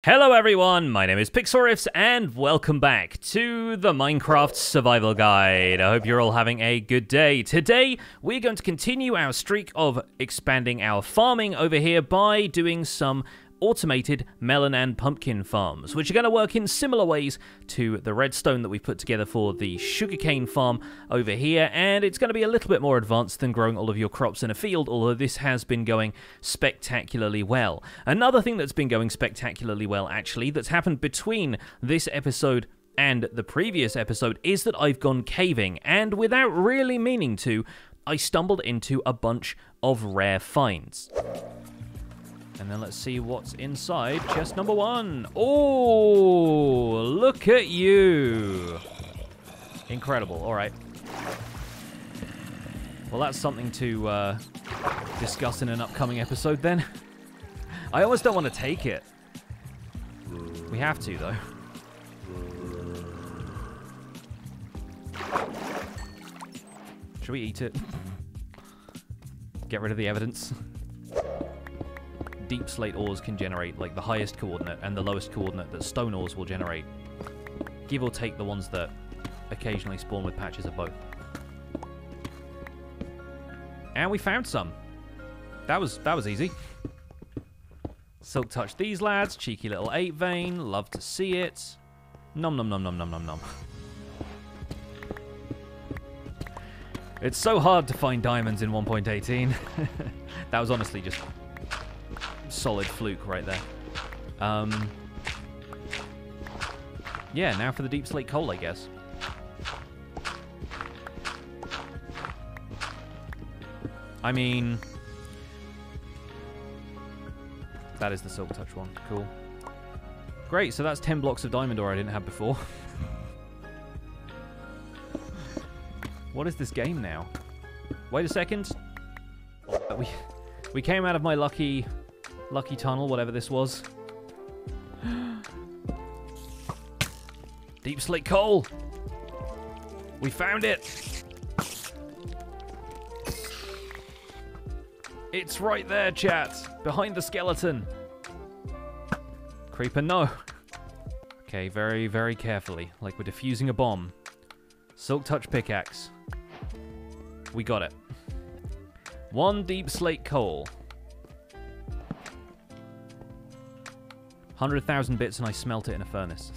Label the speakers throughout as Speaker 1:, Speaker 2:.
Speaker 1: Hello everyone, my name is Pixlriffs and welcome back to the Minecraft Survival Guide. I hope you're all having a good day. Today, we're going to continue our streak of expanding our farming over here by doing some automated melon and pumpkin farms, which are going to work in similar ways to the redstone that we put together for the sugarcane farm over here, and it's going to be a little bit more advanced than growing all of your crops in a field, although this has been going spectacularly well. Another thing that's been going spectacularly well, actually, that's happened between this episode and the previous episode is that I've gone caving, and without really meaning to, I stumbled into a bunch of rare finds. And then let's see what's inside chest number 1. Oh, look at you. Incredible. All right. Well, that's something to discuss in an upcoming episode then. I almost don't want to take it. We have to, though. Should we eat it? Get rid of the evidence. Deep slate ores can generate like the highest coordinate and the lowest coordinate that stone ores will generate. Give or take the ones that occasionally spawn with patches of both. And we found some. That was easy. Silk touch these lads. Cheeky little 8 vein. Love to see it. Nom nom nom nom nom nom nom. It's so hard to find diamonds in 1.18. That was honestly just solid fluke right there. Yeah, now for the deep slate coal, I guess. I mean, that is the silk touch one. Cool. Great, so that's 10 blocks of diamond ore I didn't have before. What is this game now? Wait a second. We came out of my lucky tunnel, whatever this was. Deep slate coal! We found it! It's right there, chat! Behind the skeleton! Creeper, no! Okay, very, very carefully, like we're defusing a bomb. Silk touch pickaxe. We got it. 1 deep slate coal. 100,000 bits and I smelt it in a furnace.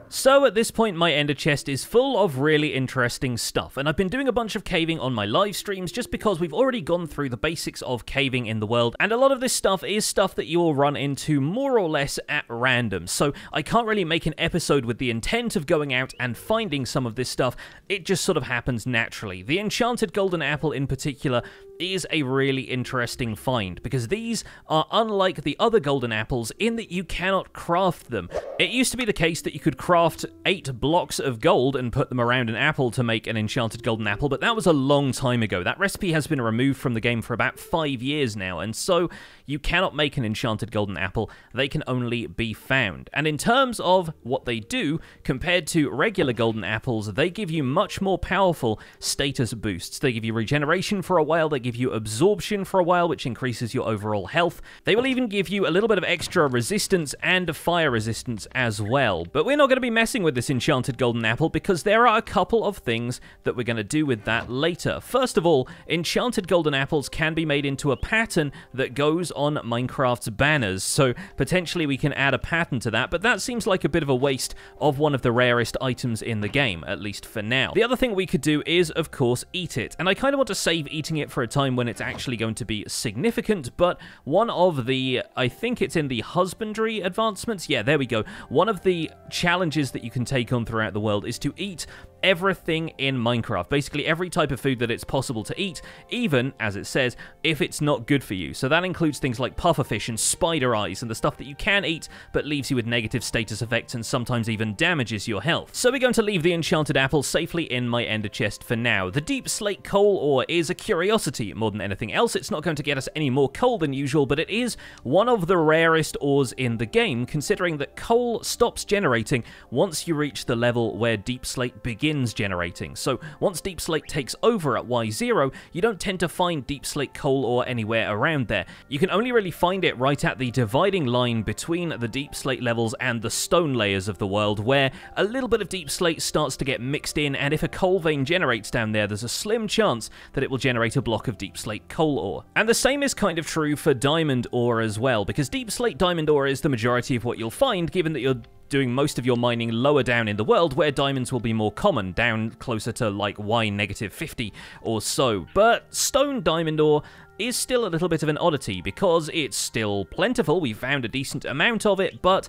Speaker 1: So at this point my ender chest is full of really interesting stuff, and I've been doing a bunch of caving on my live streams just because we've already gone through the basics of caving in the world, and a lot of this stuff is stuff that you will run into more or less at random, so I can't really make an episode with the intent of going out and finding some of this stuff. It just sort of happens naturally. The enchanted golden apple in particular is a really interesting find, because these are unlike the other golden apples in that you cannot craft them. It used to be the case that you could craft 8 blocks of gold and put them around an apple to make an enchanted golden apple, but that was a long time ago. That recipe has been removed from the game for about 5 years now, and so you cannot make an enchanted golden apple. They can only be found. And in terms of what they do, compared to regular golden apples, they give you much more powerful status boosts. They give you regeneration for a while, they give you absorption for a while, which increases your overall health. They will even give you a little bit of extra resistance and fire resistance as well. But we're not going to be messing with this enchanted golden apple because there are a couple of things that we're going to do with that later. First of all, enchanted golden apples can be made into a pattern that goes on Minecraft's banners, so potentially we can add a pattern to that, but that seems like a bit of a waste of one of the rarest items in the game, at least for now. The other thing we could do is, of course, eat it, and I kind of want to save eating it for a time when it's actually going to be significant, but one of the, I think it's in the husbandry advancements, yeah, there we go, one of the challenges that you can take on throughout the world is to eat everything in Minecraft. Basically every type of food that it's possible to eat, even, as it says, if it's not good for you. So that includes things like pufferfish and spider eyes and the stuff that you can eat but leaves you with negative status effects and sometimes even damages your health. So we're going to leave the enchanted apple safely in my ender chest for now. The deep slate coal ore is a curiosity rarity more than anything else. It's not going to get us any more coal than usual, but it is one of the rarest ores in the game, considering that coal stops generating once you reach the level where Deep Slate begins generating. So once Deep Slate takes over at Y0, you don't tend to find Deep Slate coal ore anywhere around there. You can only really find it right at the dividing line between the Deep Slate levels and the stone layers of the world, where a little bit of Deep Slate starts to get mixed in, and if a coal vein generates down there, there's a slim chance that it will generate a block of Deep Slate coal ore. And the same is kind of true for diamond ore as well, because Deep Slate diamond ore is the majority of what you'll find, given that you're doing most of your mining lower down in the world, where diamonds will be more common, down closer to like Y-50 or so. But stone diamond ore is still a little bit of an oddity, because it's still plentiful. We found a decent amount of it, but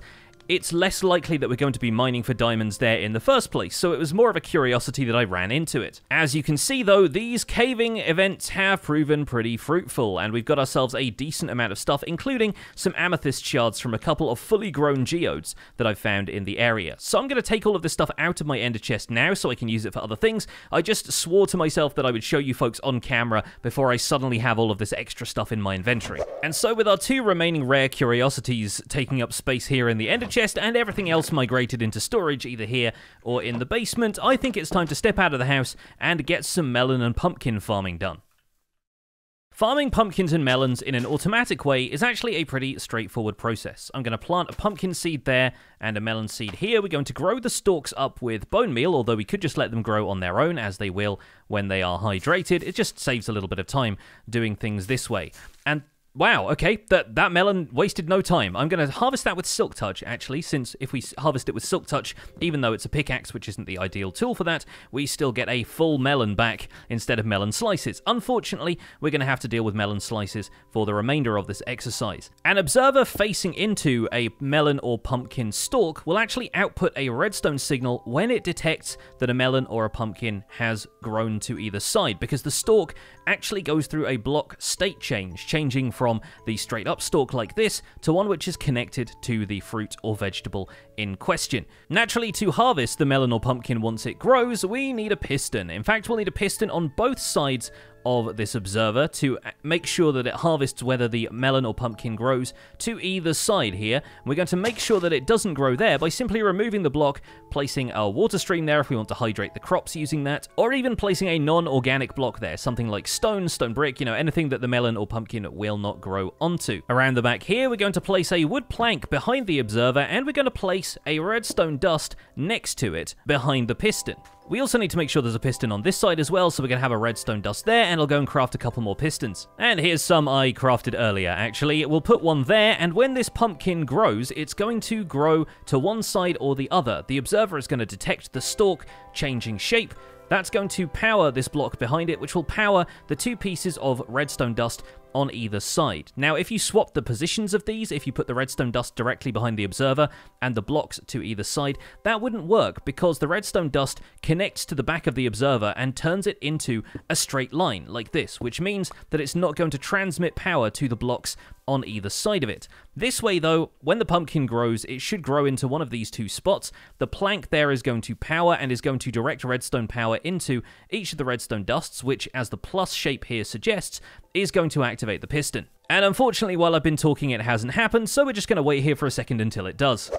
Speaker 1: it's less likely that we're going to be mining for diamonds there in the first place, so it was more of a curiosity that I ran into it. As you can see though, these caving events have proven pretty fruitful, and we've got ourselves a decent amount of stuff, including some amethyst shards from a couple of fully grown geodes that I've found in the area. So I'm going to take all of this stuff out of my ender chest now so I can use it for other things. I just swore to myself that I would show you folks on camera before I suddenly have all of this extra stuff in my inventory. And so with our two remaining rare curiosities taking up space here in the ender chest, and everything else migrated into storage either here or in the basement, I think it's time to step out of the house and get some melon and pumpkin farming done. Farming pumpkins and melons in an automatic way is actually a pretty straightforward process. I'm going to plant a pumpkin seed there and a melon seed here. We're going to grow the stalks up with bone meal, although we could just let them grow on their own, as they will when they are hydrated. It just saves a little bit of time doing things this way. And wow, okay, that melon wasted no time. I'm going to harvest that with Silk Touch, actually, since if we harvest it with Silk Touch, even though it's a pickaxe, which isn't the ideal tool for that, we still get a full melon back instead of melon slices. Unfortunately, we're going to have to deal with melon slices for the remainder of this exercise. An observer facing into a melon or pumpkin stalk will actually output a redstone signal when it detects that a melon or a pumpkin has grown to either side, because the stalk actually goes through a block state change, changing from the straight up stalk like this to one which is connected to the fruit or vegetable in question. Naturally, to harvest the melon or pumpkin once it grows, we need a piston. In fact, we'll need a piston on both sides of this observer to make sure that it harvests whether the melon or pumpkin grows to either side here. We're going to make sure that it doesn't grow there by simply removing the block, placing a water stream there if we want to hydrate the crops using that, or even placing a non-organic block there, something like stone brick, you know, anything that the melon or pumpkin will not grow onto. Around the back here, we're going to place a wood plank behind the observer, and we're going to place a redstone dust next to it behind the piston. We also need to make sure there's a piston on this side as well, so we're going to have a redstone dust there, and I'll go and craft a couple more pistons. And here's some I crafted earlier, actually. We'll put one there, and when this pumpkin grows, it's going to grow to one side or the other. The observer is going to detect the stalk changing shape. That's going to power this block behind it, which will power the two pieces of redstone dust on either side. Now, if you swap the positions of these, if you put the redstone dust directly behind the observer and the blocks to either side, that wouldn't work, because the redstone dust connects to the back of the observer and turns it into a straight line like this, which means that it's not going to transmit power to the blocks on either side of it. This way, though, when the pumpkin grows, it should grow into one of these two spots. The plank there is going to power and is going to direct redstone power into each of the redstone dusts, which, as the plus shape here suggests, is going to activate the piston. And unfortunately, while I've been talking, it hasn't happened, so we're just going to wait here for a second until it does.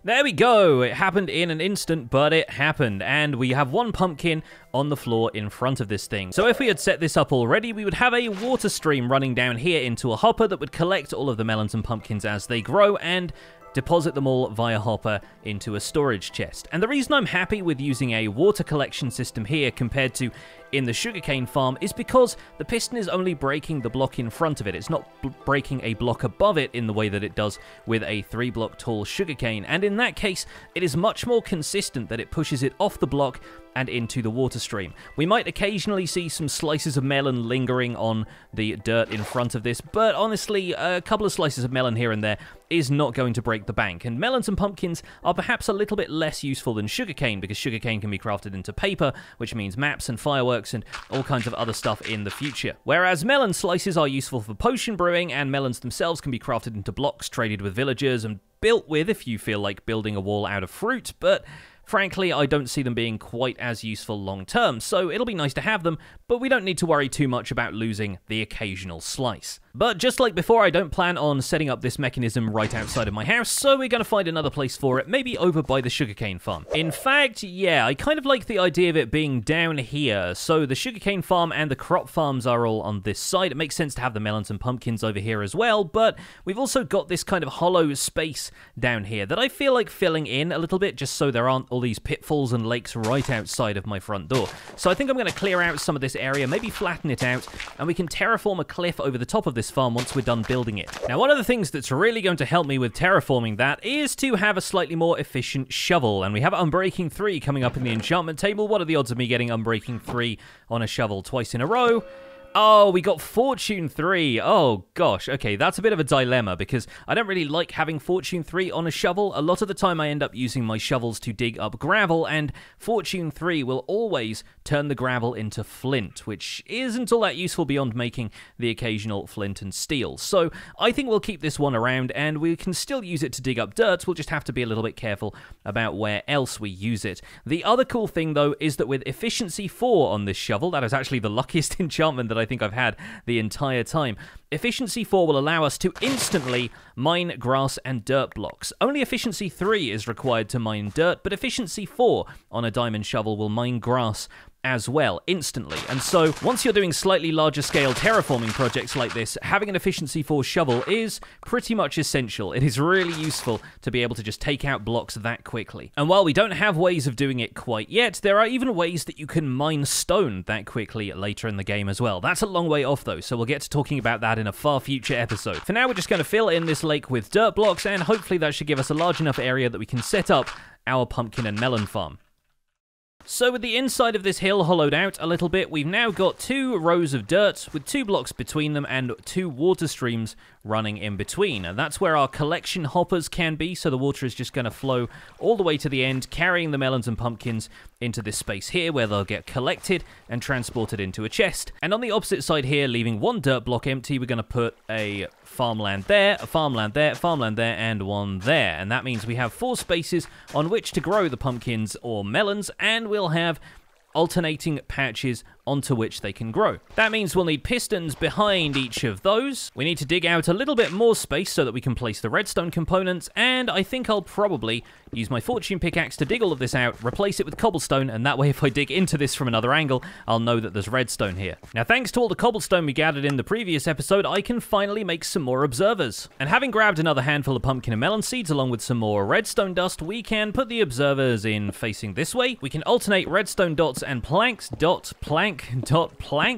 Speaker 1: There we go! It happened in an instant, but it happened, and we have one pumpkin on the floor in front of this thing. So if we had set this up already, we would have a water stream running down here into a hopper that would collect all of the melons and pumpkins as they grow, and deposit them all via hopper into a storage chest. And the reason I'm happy with using a water collection system here compared to in the sugarcane farm is because the piston is only breaking the block in front of it. It's not breaking a block above it in the way that it does with a 3-block tall sugarcane. And in that case, it is much more consistent that it pushes it off the block and into the water stream. We might occasionally see some slices of melon lingering on the dirt in front of this, but honestly, a couple of slices of melon here and there is not going to break the bank. And melons and pumpkins are perhaps a little bit less useful than sugarcane, because sugarcane can be crafted into paper, which means maps and fireworks and all kinds of other stuff in the future. Whereas melon slices are useful for potion brewing, and melons themselves can be crafted into blocks, traded with villagers, and built with if you feel like building a wall out of fruit, but frankly, I don't see them being quite as useful long term, so it'll be nice to have them, but we don't need to worry too much about losing the occasional slice. But just like before, I don't plan on setting up this mechanism right outside of my house, so we're going to find another place for it, maybe over by the sugarcane farm. In fact, yeah, I kind of like the idea of it being down here. So the sugarcane farm and the crop farms are all on this side. It makes sense to have the melons and pumpkins over here as well, but we've also got this kind of hollow space down here that I feel like filling in a little bit, just so there aren't all these pitfalls and lakes right outside of my front door. So I think I'm going to clear out some of this area, maybe flatten it out, and we can terraform a cliff over the top of this farm once we're done building it. Now, one of the things that's really going to help me with terraforming that is to have a slightly more efficient shovel, and we have Unbreaking 3 coming up in the enchantment table. What are the odds of me getting Unbreaking 3 on a shovel twice in a row? Oh, we got Fortune 3. Oh, gosh. Okay, that's a bit of a dilemma because I don't really like having Fortune 3 on a shovel. A lot of the time I end up using my shovels to dig up gravel, and Fortune 3 will always turn the gravel into flint, which isn't all that useful beyond making the occasional flint and steel. So I think we'll keep this one around, and we can still use it to dig up dirt. We'll just have to be a little bit careful about where else we use it. The other cool thing, though, is that with Efficiency 4 on this shovel, that is actually the luckiest enchantment that I think I've had the entire time. Efficiency 4 will allow us to instantly mine grass and dirt blocks. Only Efficiency 3 is required to mine dirt, but Efficiency 4 on a diamond shovel will mine grass as well, instantly. And so, once you're doing slightly larger scale terraforming projects like this, having an Efficiency 4 shovel is pretty much essential. It is really useful to be able to just take out blocks that quickly. And while we don't have ways of doing it quite yet, there are even ways that you can mine stone that quickly later in the game as well. That's a long way off though, so we'll get to talking about that in a far future episode. For now, we're just going to fill in this lake with dirt blocks, and hopefully that should give us a large enough area that we can set up our pumpkin and melon farm. So with the inside of this hill hollowed out a little bit, we've now got 2 rows of dirt with 2 blocks between them and 2 water streams running in between. And that's where our collection hoppers can be, so the water is just going to flow all the way to the end, carrying the melons and pumpkins into this space here where they'll get collected and transported into a chest. And on the opposite side here, leaving 1 dirt block empty, we're going to put a farmland there, a farmland there, farmland there, and 1 there. And that means we have 4 spaces on which to grow the pumpkins or melons, and we'll have alternating patches onto which they can grow. That means we'll need pistons behind each of those. We need to dig out a little bit more space so that we can place the redstone components, and I think I'll probably use my fortune pickaxe to dig all of this out, replace it with cobblestone, and that way if I dig into this from another angle, I'll know that there's redstone here. Now, thanks to all the cobblestone we gathered in the previous episode, I can finally make some more observers. And having grabbed another handful of pumpkin and melon seeds along with some more redstone dust, we can put the observers in facing this way. We can alternate redstone dots and planks, plank,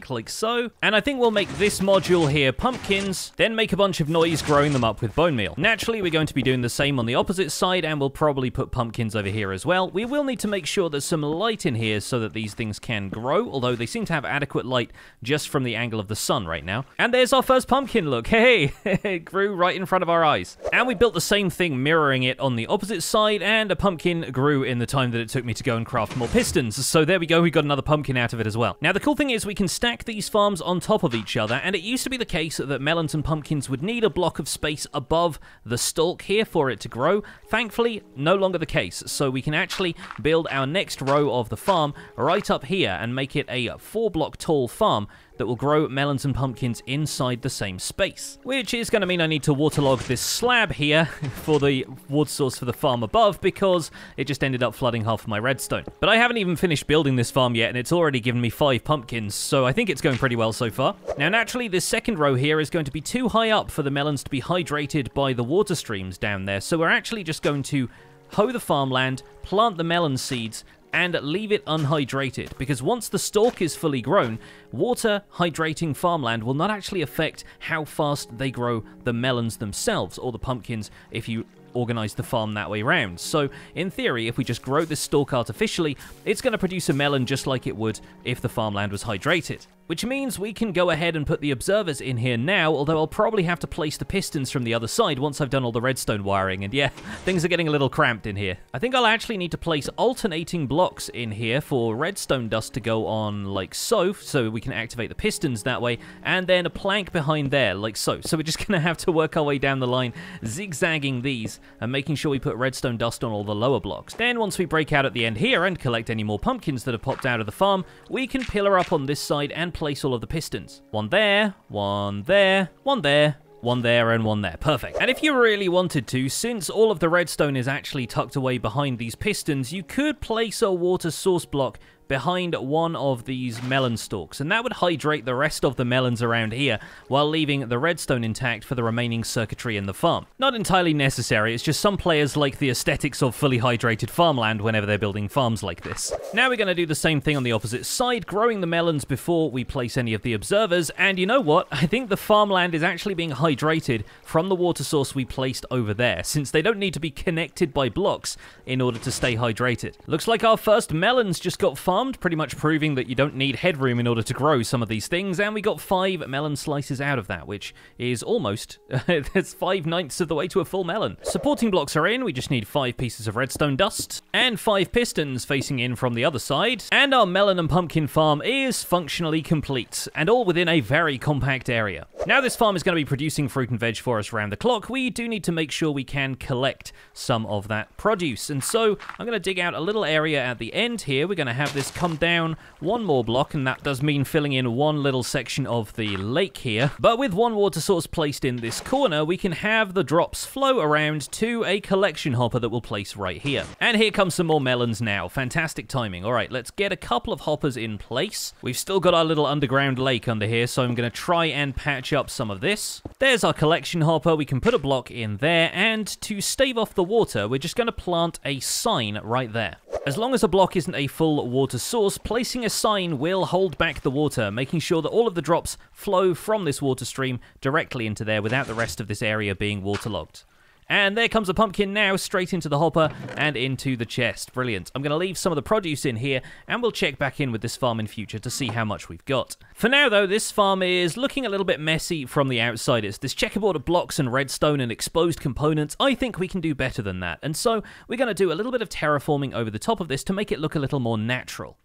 Speaker 1: like so. And I think we'll make this module here pumpkins, then make a bunch of noise growing them up with bone meal. Naturally, we're going to be doing the same on the opposite side, and we'll probably put pumpkins over here as well. We will need to make sure there's some light in here so that these things can grow, although they seem to have adequate light just from the angle of the sun right now. And there's our first pumpkin, look. Hey, it grew right in front of our eyes. And we built the same thing mirroring it on the opposite side, and a pumpkin grew in the time that it took me to go and craft more pistons. So there we go, we got another pumpkin out of it as well. Now, the cool thing is we can stack these farms on top of each other, and it used to be the case that melons and pumpkins would need a block of space above the stalk here for it to grow. Thankfully, no longer the case, so we can actually build our next row of the farm right up here and make it a 4-block tall farm that will grow melons and pumpkins inside the same space. Which is going to mean I need to waterlog this slab here for the water source for the farm above, because it just ended up flooding half of my redstone. But I haven't even finished building this farm yet, and it's already given me 5 pumpkins, so I think it's going pretty well so far. Now, naturally, this second row here is going to be too high up for the melons to be hydrated by the water streams down there, so we're actually just going to hoe the farmland, plant the melon seeds, and leave it unhydrated, because once the stalk is fully grown, water hydrating farmland will not actually affect how fast they grow the melons themselves, or the pumpkins if you organize the farm that way round. So, in theory, if we just grow this stalk artificially, it's going to produce a melon just like it would if the farmland was hydrated. Which means we can go ahead and put the observers in here now, although I'll probably have to place the pistons from the other side once I've done all the redstone wiring, and yeah, things are getting a little cramped in here. I think I'll actually need to place alternating blocks in here for redstone dust to go on like so we can activate the pistons that way, and then a plank behind there like so. So we're just going to have to work our way down the line, zigzagging these and making sure we put redstone dust on all the lower blocks. Then once we break out at the end here and collect any more pumpkins that have popped out of the farm, we can pillar up on this side and place all of the pistons. One there, one there, one there, one there, and one there. Perfect. And if you really wanted to, since all of the redstone is actually tucked away behind these pistons, you could place a water source block behind one of these melon stalks, and that would hydrate the rest of the melons around here while leaving the redstone intact for the remaining circuitry in the farm. Not entirely necessary, it's just some players like the aesthetics of fully hydrated farmland whenever they're building farms like this. Now we're going to do the same thing on the opposite side, growing the melons before we place any of the observers, and you know what? I think the farmland is actually being hydrated from the water source we placed over there, since they don't need to be connected by blocks in order to stay hydrated. Looks like our first melons just got farmed, pretty much proving that you don't need headroom in order to grow some of these things, and we got 5 melon slices out of that, which is almost, that's 5/9 of the way to a full melon. Supporting blocks are in, we just need 5 pieces of redstone dust, and 5 pistons facing in from the other side, and our melon and pumpkin farm is functionally complete, and all within a very compact area. Now this farm is going to be producing fruit and veg for us around the clock. We do need to make sure we can collect some of that produce, and so I'm going to dig out a little area at the end here. We're going to have this come down one more block, and that does mean filling in one little section of the lake here. But with one water source placed in this corner, we can have the drops flow around to a collection hopper that we'll place right here. And here comes some more melons now. Fantastic timing. All right, let's get a couple of hoppers in place. We've still got our little underground lake under here, so I'm going to try and patch up some of this. There's our collection hopper. We can put a block in there, and to stave off the water, we're just going to plant a sign right there. As long as a block isn't a full water source, placing a sign will hold back the water, making sure that all of the drops flow from this water stream directly into there without the rest of this area being waterlogged. And there comes a pumpkin now, straight into the hopper and into the chest. Brilliant. I'm going to leave some of the produce in here, and we'll check back in with this farm in future to see how much we've got. For now, though, this farm is looking a little bit messy from the outside. It's this checkerboard of blocks and redstone and exposed components. I think we can do better than that. And so we're going to do a little bit of terraforming over the top of this to make it look a little more natural.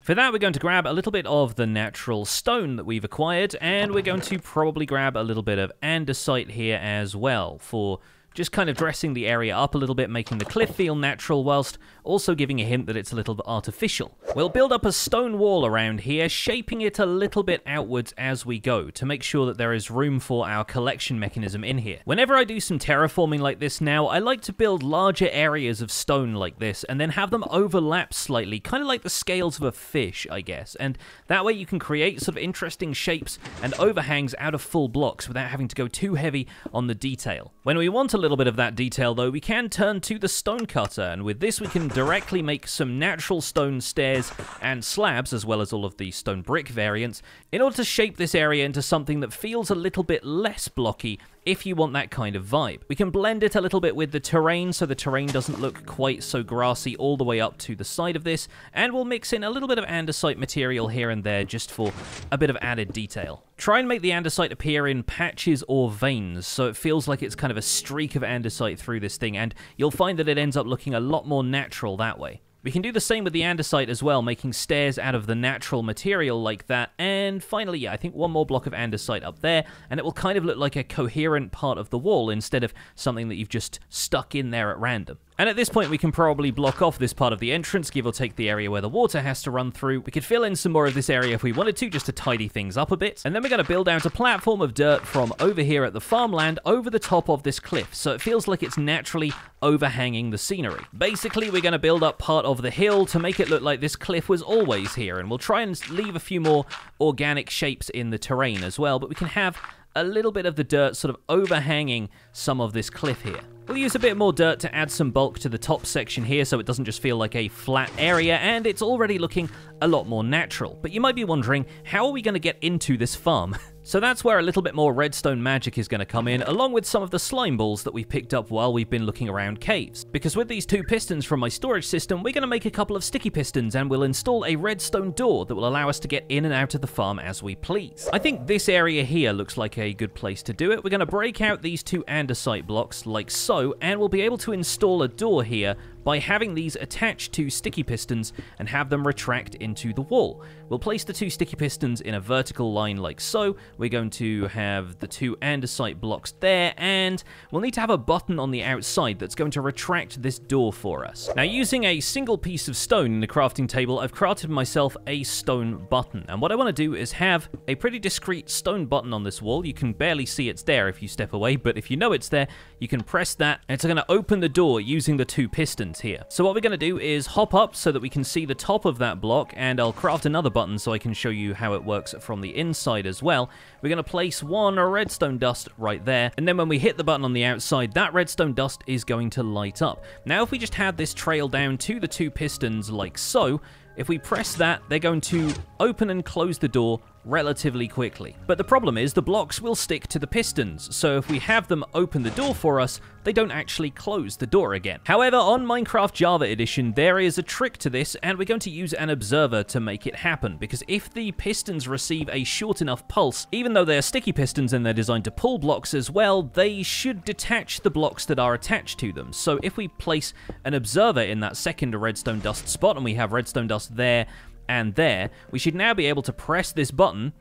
Speaker 1: For that, we're going to grab a little bit of the natural stone that we've acquired, and we're going to probably grab a little bit of andesite here as well for just kind of dressing the area up a little bit, making the cliff feel natural, whilst also giving a hint that it's a little bit artificial. We'll build up a stone wall around here, shaping it a little bit outwards as we go, to make sure that there is room for our collection mechanism in here. Whenever I do some terraforming like this now, I like to build larger areas of stone like this, and then have them overlap slightly, kind of like the scales of a fish, I guess, and that way you can create sort of interesting shapes and overhangs out of full blocks without having to go too heavy on the detail. When we want a little bit of that detail, though, we can turn to the stone cutter, and with this we can directly make some natural stone stairs and slabs, as well as all of the stone brick variants, in order to shape this area into something that feels a little bit less blocky if you want that kind of vibe. We can blend it a little bit with the terrain, so the terrain doesn't look quite so grassy all the way up to the side of this, and we'll mix in a little bit of andesite material here and there just for a bit of added detail. Try and make the andesite appear in patches or veins, so it feels like it's kind of a streak of andesite through this thing, and you'll find that it ends up looking a lot more natural that way. We can do the same with the andesite as well, making stairs out of the natural material like that. And finally, yeah, I think one more block of andesite up there, and it will kind of look like a coherent part of the wall instead of something that you've just stuck in there at random. And at this point, we can probably block off this part of the entrance, give or take the area where the water has to run through. We could fill in some more of this area if we wanted to, just to tidy things up a bit. And then we're going to build out a platform of dirt from over here at the farmland over the top of this cliff, so it feels like it's naturally overhanging the scenery. Basically, we're going to build up part of the hill to make it look like this cliff was always here, and we'll try and leave a few more organic shapes in the terrain as well, but we can have a little bit of the dirt sort of overhanging some of this cliff here. We'll use a bit more dirt to add some bulk to the top section here so it doesn't just feel like a flat area, and it's already looking a lot more natural. But you might be wondering, how are we going to get into this farm? So that's where a little bit more redstone magic is going to come in, along with some of the slime balls that we've picked up while we've been looking around caves. Because with these 2 pistons from my storage system, we're going to make a couple of sticky pistons, and we'll install a redstone door that will allow us to get in and out of the farm as we please. I think this area here looks like a good place to do it. We're going to break out these 2 andesite blocks like so, and we'll be able to install a door here by having these attached to sticky pistons and have them retract into the wall. We'll place the 2 sticky pistons in a vertical line like so. We're going to have the 2 andesite blocks there, and we'll need to have a button on the outside that's going to retract this door for us. Now, using a single piece of stone in the crafting table, I've crafted myself a stone button, and what I want to do is have a pretty discreet stone button on this wall. You can barely see it's there if you step away, but if you know it's there, you can press that, and it's going to open the door using the 2 pistons here. So what we're going to do is hop up so that we can see the top of that block, and I'll craft another button so I can show you how it works from the inside as well. We're going to place 1 redstone dust right there, and then when we hit the button on the outside, that redstone dust is going to light up. Now, if we just had this trail down to the 2 pistons like so, if we press that, they're going to open and close the door relatively quickly. But the problem is the blocks will stick to the pistons, so if we have them open the door for us, they don't actually close the door again. However, on Minecraft Java Edition, there is a trick to this, and we're going to use an observer to make it happen, because if the pistons receive a short enough pulse, even though they're sticky pistons and they're designed to pull blocks as well, they should detach the blocks that are attached to them. So if we place an observer in that second redstone dust spot, and we have redstone dust there and there, we should now be able to press this button,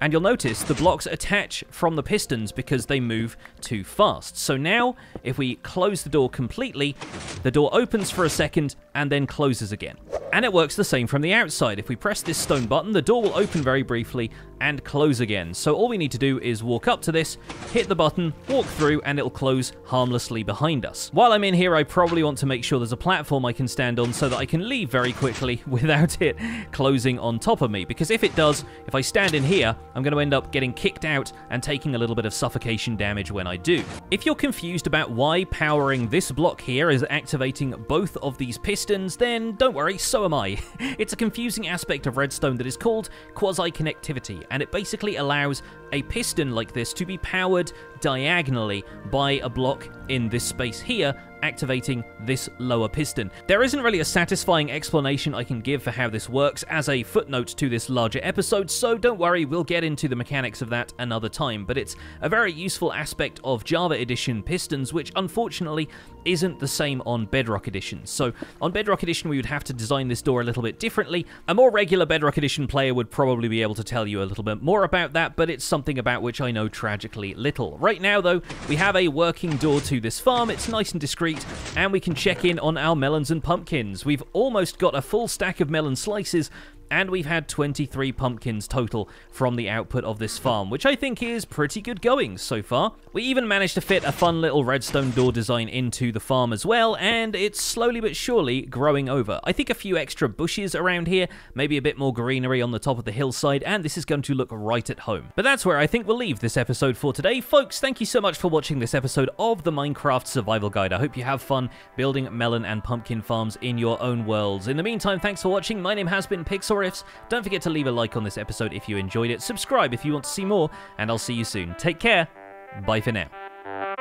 Speaker 1: and you'll notice the blocks attach from the pistons because they move too fast. So now, if we close the door completely, the door opens for a second and then closes again. And it works the same from the outside. If we press this stone button, the door will open very briefly and close again. So all we need to do is walk up to this, hit the button, walk through, and it'll close harmlessly behind us. While I'm in here, I probably want to make sure there's a platform I can stand on so that I can leave very quickly without it closing on top of me. Because if it does, if I stand in here, I'm going to end up getting kicked out and taking a little bit of suffocation damage when I do. If you're confused about why powering this block here is activating both of these pistons, then don't worry, so am I. It's a confusing aspect of redstone that is called quasi-connectivity, and it basically allows a piston like this to be powered diagonally by a block in this space here, activating this lower piston. There isn't really a satisfying explanation I can give for how this works as a footnote to this larger episode, so don't worry, we'll get into the mechanics of that another time, but it's a very useful aspect of Java Edition pistons, which unfortunately isn't the same on Bedrock Edition. So on Bedrock Edition, we would have to design this door a little bit differently. A more regular Bedrock Edition player would probably be able to tell you a little bit more about that, but it's something about which I know tragically little. Right now, though, we have a working door to this farm. It's nice and discreet, and we can check in on our melons and pumpkins. We've almost got a full stack of melon slices, and we've had 23 pumpkins total from the output of this farm, which I think is pretty good going so far. We even managed to fit a fun little redstone door design into the farm as well, and it's slowly but surely growing over. I think a few extra bushes around here, maybe a bit more greenery on the top of the hillside, and this is going to look right at home. But that's where I think we'll leave this episode for today. Folks, thank you so much for watching this episode of the Minecraft Survival Guide. I hope you have fun building melon and pumpkin farms in your own worlds. In the meantime, thanks for watching. My name has been Pixel. Don't forget to leave a like on this episode if you enjoyed it, subscribe if you want to see more, and I'll see you soon. Take care, bye for now.